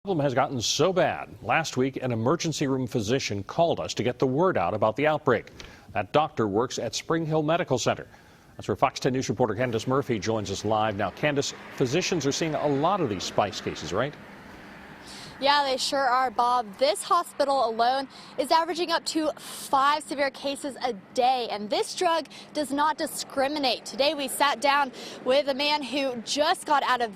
Problem has gotten so bad. Last week, an emergency room physician called us to get the word out about the outbreak. That doctor works at Spring Hill Medical Center. That's where Fox 10 News reporter Candace Murphy joins us live. Now, Candace, physicians are seeing a lot of these spice cases, right? Yeah, they sure are, Bob. This hospital alone is averaging up to 5 severe cases a day, and this drug does not discriminate. Today we sat down with a man who just got out of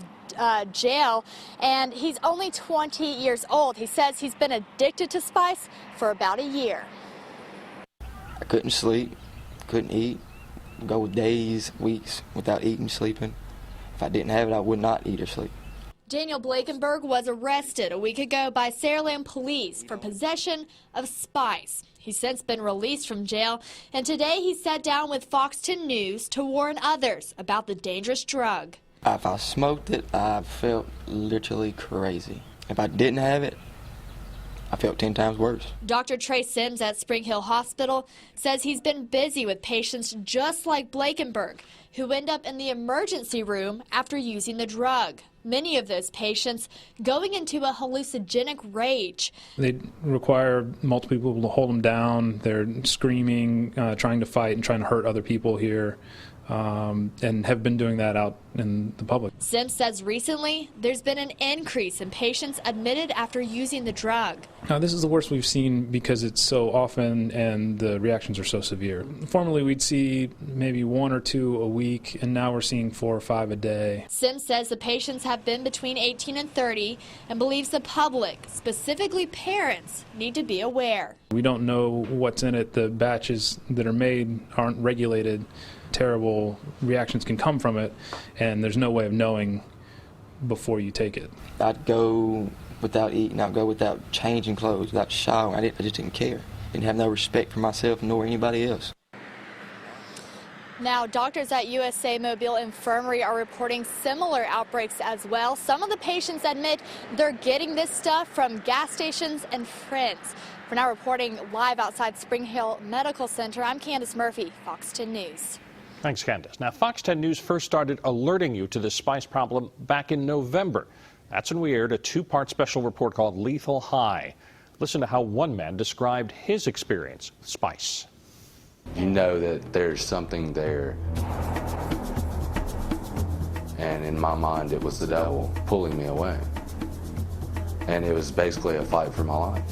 jail, and he's only 20 years old. He says he's been addicted to spice for about a year. I couldn't sleep, couldn't eat, go days, weeks without eating, sleeping. If I didn't have it, I would not eat or sleep. Daniel Blakenberg was arrested a week ago by Saraland police for possession of spice. He's since been released from jail, and today he sat down with Fox 10 News to warn others about the dangerous drug. If I smoked it, I felt literally crazy. If I didn't have it, I felt 10 times worse. Dr. Trey Sims at Spring Hill Hospital says he's been busy with patients just like Blakenberg, who end up in the emergency room after using the drug. Many of those patients going into a hallucinogenic rage. They require multiple people to hold them down. They're screaming, trying to fight and trying to hurt other people here, and have been doing that out in the public. Sims says recently there's been an increase in patients admitted after using the drug. Now, this is the worst we've seen because it's so often and the reactions are so severe. Formerly we'd see maybe 1 or 2 a week, and now we're seeing 4 or 5 a day. Sims says the patients have been between 18 and 30 and believes the public, specifically parents, need to be aware. We don't know what's in it. The batches that are made aren't regulated. Terrible reactions can come from it, and there's no way of knowing before you take it. I'd go without eating, I'd go without changing clothes, without showering. I just didn't care. Didn't have no respect for myself nor anybody else. Now, doctors at USA Mobile Infirmary are reporting similar outbreaks as well. Some of the patients admit they're getting this stuff from gas stations and friends. For now, reporting live outside Spring Hill Medical Center, I'm Candace Murphy, Fox 10 News. Thanks, Candace. Now, Fox 10 News first started alerting you to this spice problem back in November. That's when we aired a 2-part special report called Lethal High. Listen to how one man described his experience with spice. You know that there's something there, and in my mind it was the devil pulling me away, and it was basically a fight for my life.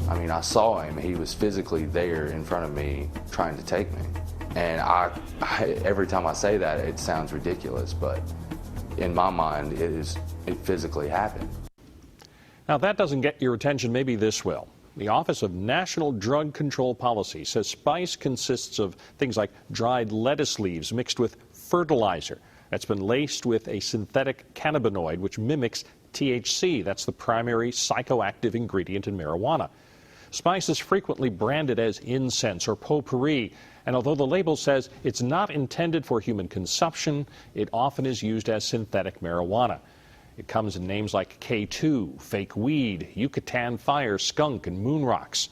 I mean, I saw him. He was physically there in front of me trying to take me, and every time I say that it sounds ridiculous, but in my mind it physically happened. Now, if that doesn't get your attention, maybe this will. The Office of National Drug Control Policy says spice consists of things like dried lettuce leaves mixed with fertilizer that's been laced with a synthetic cannabinoid which mimics THC. That's the primary psychoactive ingredient in marijuana. Spice is frequently branded as incense or potpourri, and although the label says it's not intended for human consumption, it often is used as synthetic marijuana. It comes in names like K2, fake weed, Yucatan fire, skunk, and moon rocks.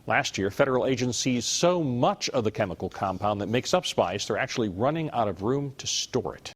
Last year, federal agencies seized so much of the chemical compound that makes up spice, they're actually running out of room to store it.